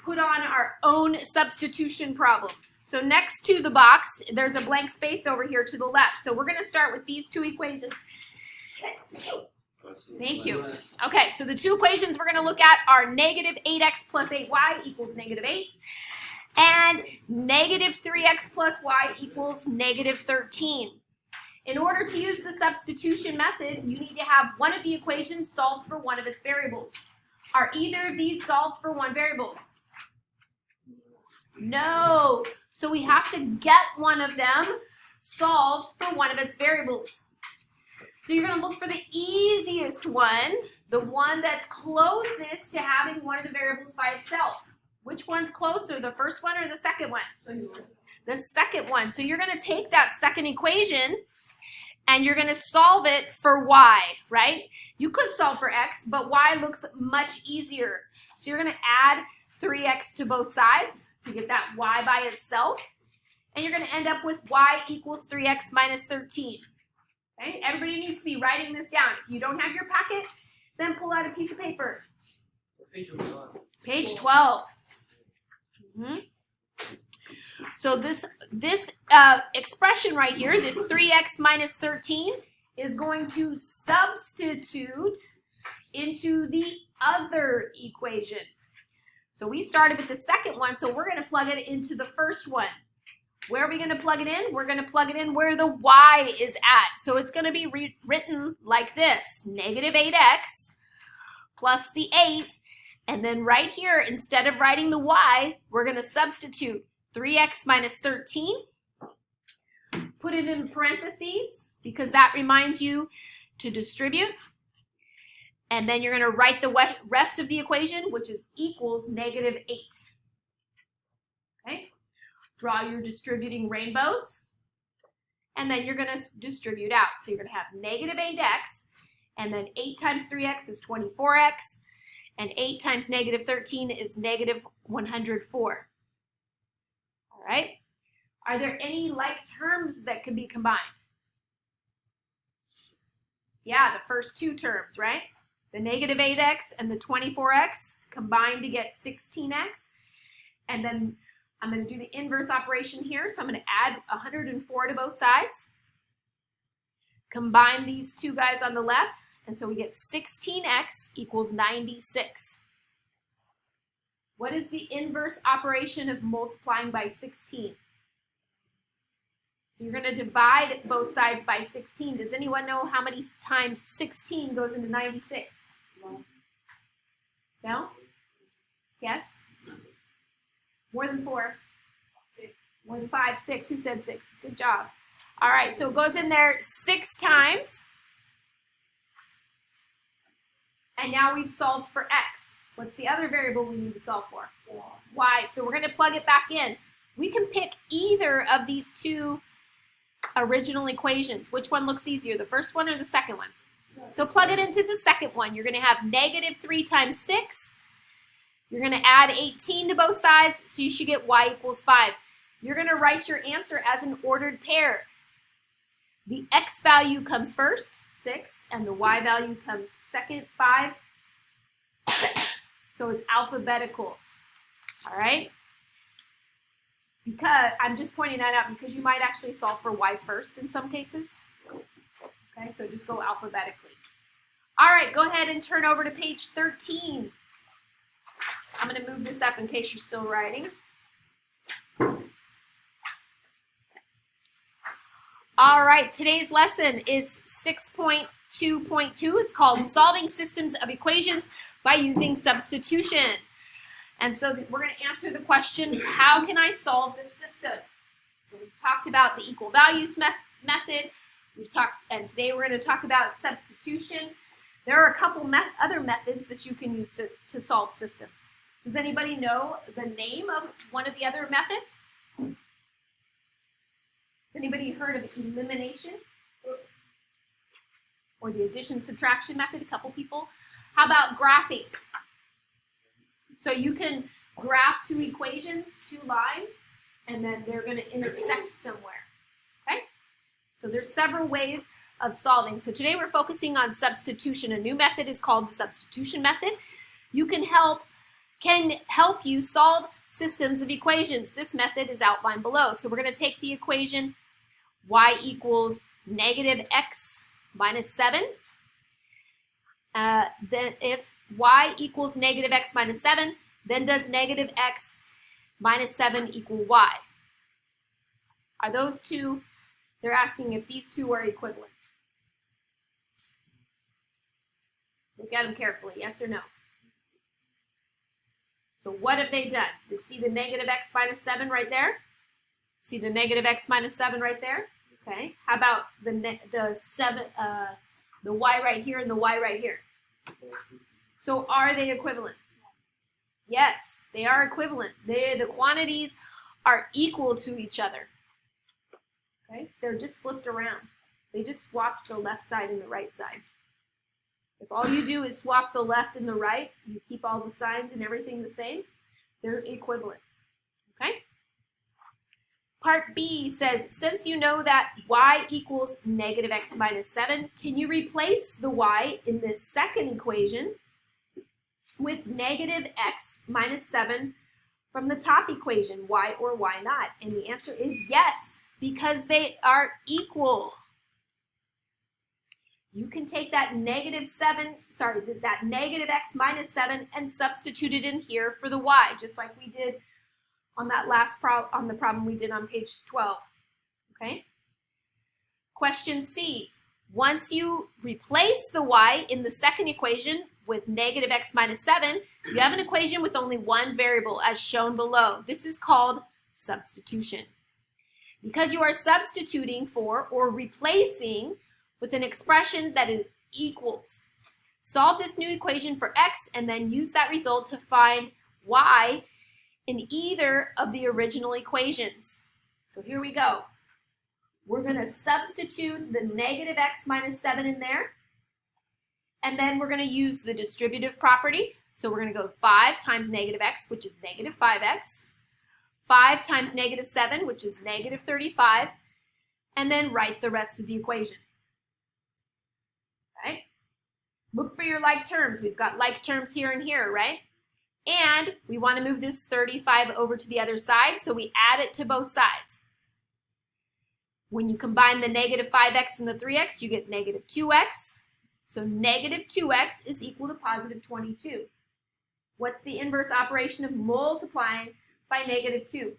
put on our own substitution problem. So next to the box, there's a blank space over here to the left. So we're going to start with these two equations. Thank you. Okay, so the two equations we're going to look at are negative 8x plus 8y equals negative 8. And negative 3x plus y equals negative 13. In order to use the substitution method, you need to have one of the equations solved for one of its variables. Are either of these solved for one variable? No. So we have to get one of them solved for one of its variables. So you're going to look for the easiest one, the one that's closest to having one of the variables by itself. Which one's closer, the first one or the second one? The second one. So you're going to take that second equation and you're going to solve it for y, right? You could solve for x, but y looks much easier. So you're going to add 3x to both sides to get that y by itself. And you're going to end up with y equals 3x minus 13. Okay? Everybody needs to be writing this down. If you don't have your packet, then pull out a piece of paper. Page 12. So this expression right here, this 3x minus 13, is going to substitute into the other equation. So we started with the second one, so we're going to plug it into the first one. Where are we going to plug it in? We're going to plug it in where the y is at. So it's going to be written like this, negative 8x plus the 8. And then right here, instead of writing the y, we're going to substitute 3x minus 13. Put it in parentheses because that reminds you to distribute. And then you're going to write the rest of the equation, which is equals negative 8. Okay? Draw your distributing rainbows. And then you're going to distribute out. So you're going to have negative 8x, and then 8 times 3x is 24x. And 8 times negative 13 is negative 104. All right? Are there any like terms that can be combined? Yeah, the first two terms, right? The negative 8x and the 24x combined to get 16x. And then I'm going to do the inverse operation here. So I'm going to add 104 to both sides. Combine these two guys on the left. And so we get 16x equals 96. What is the inverse operation of multiplying by 16? So you're going to divide both sides by 16. Does anyone know how many times 16 goes into 96? No? Yes? More than 4? 6. More than 5? 6. Who said 6? Good job. All right, so it goes in there 6 times. And now we've solved for x. What's the other variable we need to solve for? Y. So we're going to plug it back in. We can pick either of these two original equations. Which one looks easier, the first one or the second one? So plug it into the second one. You're going to have negative 3 times 6. You're going to add 18 to both sides, so you should get y equals 5. You're going to write your answer as an ordered pair. The x value comes first, 6, and the y value comes second, 5. So it's alphabetical. All right? Because I'm just pointing that out because you might actually solve for y first in some cases. Okay, so just go alphabetically. All right, go ahead and turn over to page 13. I'm going to move this up in case you're still writing. All right, today's lesson is 6.2.2. It's called Solving Systems of Equations by Using Substitution. And so we're going to answer the question, how can I solve this system? So we've talked about the equal values method. And today we're going to talk about substitution. There are a couple other methods that you can use to solve systems. Does anybody know the name of one of the other methods? Has anybody heard of elimination? Or the addition-subtraction method? A couple people. How about graphing? So you can graph two equations, two lines, and then they're going to intersect somewhere. Okay? So there's several ways of solving. So today we're focusing on substitution. A new method is called the substitution method. You can help can help you solve systems of equations. This method is outlined below. So we're going to take the equation y equals negative x minus 7. Then if y equals negative x minus 7, then does negative x minus 7 equal y? Are those two, they're asking if these two are equivalent. Look at them carefully, yes or no? So what have they done? You see the negative x minus 7 right there? See the negative x minus 7 right there? Okay. How about the y right here and the y right here? So are they equivalent? Yes, they are equivalent. The quantities are equal to each other. Okay, they're just flipped around. They just swapped the left side and the right side. If all you do is swap the left and the right, you keep all the signs and everything the same, they're equivalent. Okay? Part B says, since you know that y equals negative x minus 7, can you replace the y in this second equation with negative x minus 7 from the top equation, why or why not? And the answer is yes, because they are equal. You can take that negative x minus 7 and substitute it in here for the y, just like we did on that last on the problem we did on page 12. Okay? Question C. Once you replace the y in the second equation with negative x minus 7, you have an equation with only one variable as shown below. This is called substitution. Because you are substituting for or replacing with an expression that is equals. Solve this new equation for x and then use that result to find y in either of the original equations. So here we go. We're going to substitute the negative x minus 7 in there. And then we're going to use the distributive property. So we're going to go 5 times negative x, which is negative 5x. 5 times negative 7, which is negative 35. And then write the rest of the equation. Okay? Look for your like terms. We've got like terms here and here, right? And we want to move this 35 over to the other side, so we add it to both sides. When you combine the negative 5x and the 3x, you get negative 2x. So negative 2x is equal to positive 22. What's the inverse operation of multiplying by negative 2?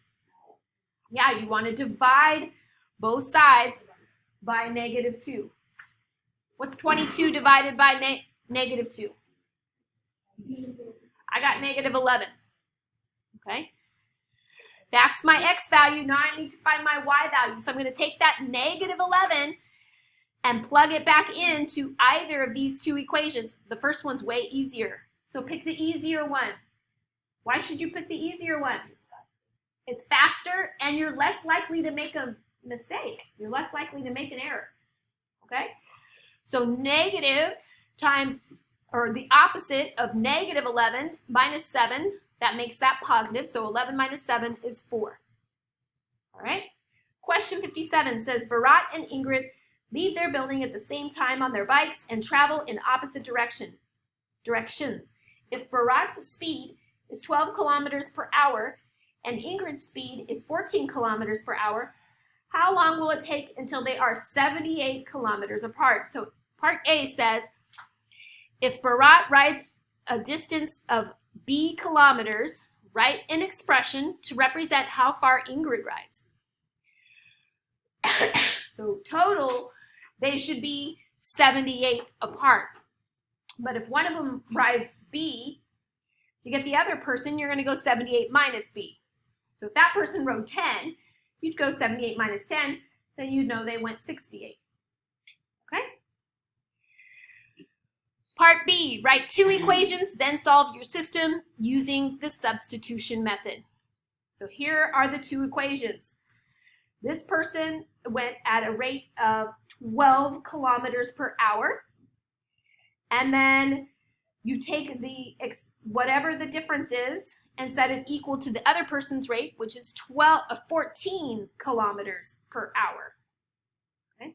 Yeah, you want to divide both sides by negative 2. What's 22 divided by negative 2? I got negative 11. Okay? That's my x value. Now I need to find my y value. So I'm going to take that negative 11 and plug it back into either of these two equations. The first one's way easier. So pick the easier one. Why should you pick the easier one? It's faster and you're less likely to make a mistake. You're less likely to make an error. Okay? So negative times, or the opposite of negative 11 minus 7, that makes that positive. So 11 minus 7 is 4. All right? Question 57 says, Bharat and Ingrid leave their building at the same time on their bikes and travel in opposite directions. If Bharat's speed is 12 kilometers per hour and Ingrid's speed is 14 kilometers per hour, how long will it take until they are 78 kilometers apart? So part A says, if Bharat rides a distance of b kilometers, write an expression to represent how far Ingrid rides. So total, they should be 78 apart. But if one of them rides b, to get the other person, you're going to go 78 minus b. So if that person rode 10, you'd go 78 minus 10, then you'd know they went 68. Okay? Part B, write two equations, then solve your system using the substitution method. So here are the two equations. This person went at a rate of 12 kilometers per hour. And then you take the whatever the difference is and set it equal to the other person's rate, which is 14 kilometers per hour. Okay?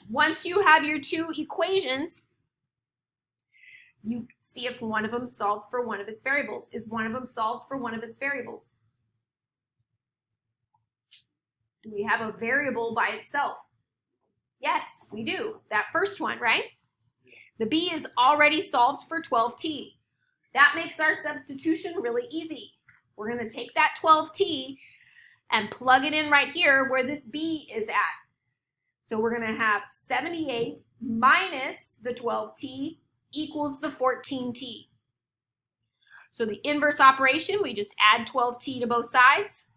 Once you have your two equations, You see if one of them solved for one of its variables. Is one of them solved for one of its variables? Do we have a variable by itself? Yes, we do. That first one, right? The b is already solved for 12t. That makes our substitution really easy. We're going to take that 12t and plug it in right here where this b is at. So we're going to have 78 minus the 12t equals the 14t. So the inverse operation, we just add 12t to both sides.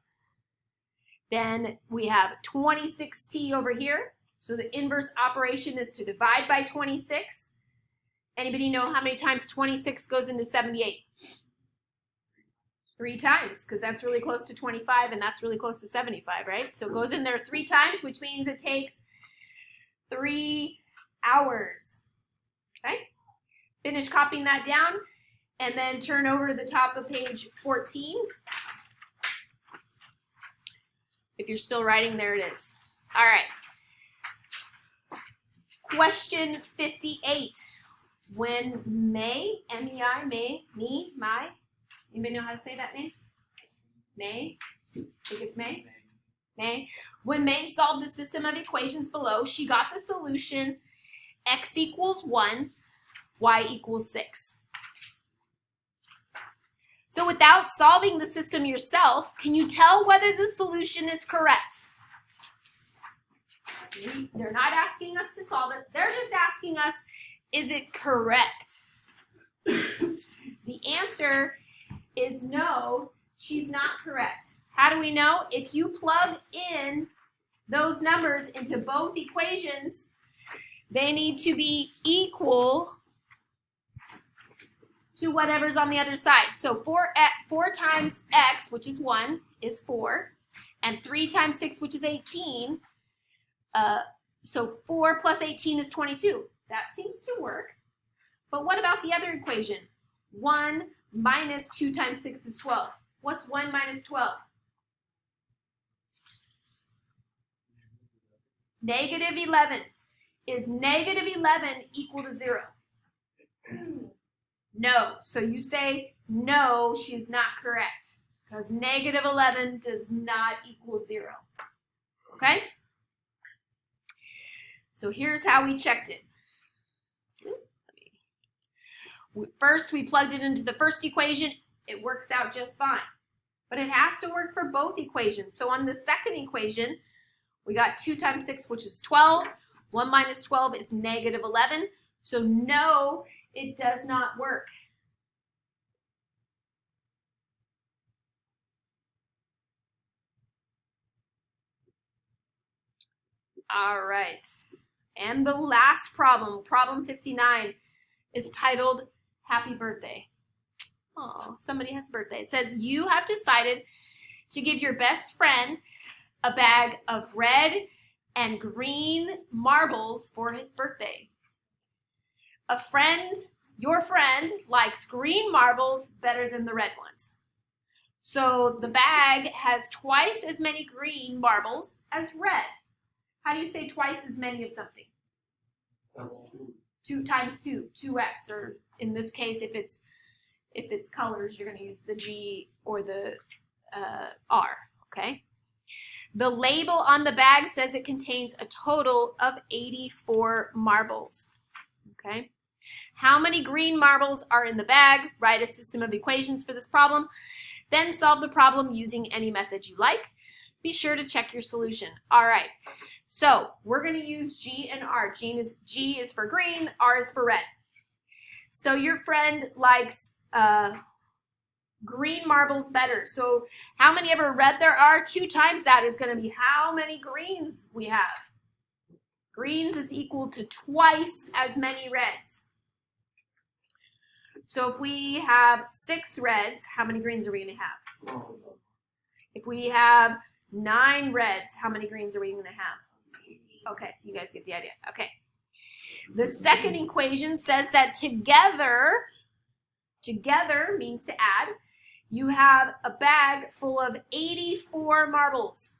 Then we have 26t over here. So the inverse operation is to divide by 26. Anybody know how many times 26 goes into 78? 3 times, because that's really close to 25 and that's really close to 75, right? So it goes in there 3 times, which means it takes 3 hours. Okay? Finish copying that down and then turn over to the top of page 14. If you're still writing, there it is. All right. Question 58. When May, M-E-I, May, me, my, anybody know how to say that name? May? Think it's May? May. When May solved the system of equations below, she got the solution x equals 1, y equals 6. So without solving the system yourself, can you tell whether the solution is correct? They're not asking us to solve it. They're just asking us, is it correct? The answer is no, she's not correct. How do we know? If you plug in those numbers into both equations, they need to be equal to whatever's on the other side. So 4 times x, which is 1, is 4. And 3 times 6, which is 18. So 4 plus 18 is 22. That seems to work. But what about the other equation? 1 minus 2 times 6 is 12. What's 1 minus 12? Negative 11. Is negative 11 equal to 0? No. So you say, no, she's not correct. Because negative 11 does not equal 0. Okay? So here's how we checked it. First, we plugged it into the first equation. It works out just fine. But it has to work for both equations. So on the second equation, we got 2 times 6, which is 12. 1 minus 12 is negative 11. So no, it does not work. All right. And the last problem, problem 59, is titled Happy Birthday. Oh, somebody has a birthday. It says, you have decided to give your best friend a bag of red and green marbles for his birthday. Your friend likes green marbles better than the red ones. So the bag has twice as many green marbles as red. How do you say twice as many of something? 2 times 2, 2x, or in this case, if it's colors, you're going to use the G or the R, okay? The label on the bag says it contains a total of 84 marbles, okay? How many green marbles are in the bag? Write a system of equations for this problem. Then solve the problem using any method you like. Be sure to check your solution. All right, so we're going to use G and R. G is for green, R is for red. So your friend likes green marbles better. So how many ever red there are? 2 times that is going to be how many greens we have. Greens is equal to twice as many reds. So if we have 6 reds, how many greens are we going to have? If we have 9 reds, how many greens are we going to have? Okay, so you guys get the idea. Okay. The second equation says that together means to add, you have a bag full of 84 marbles.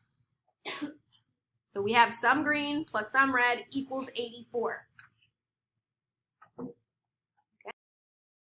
So we have some green plus some red equals 84.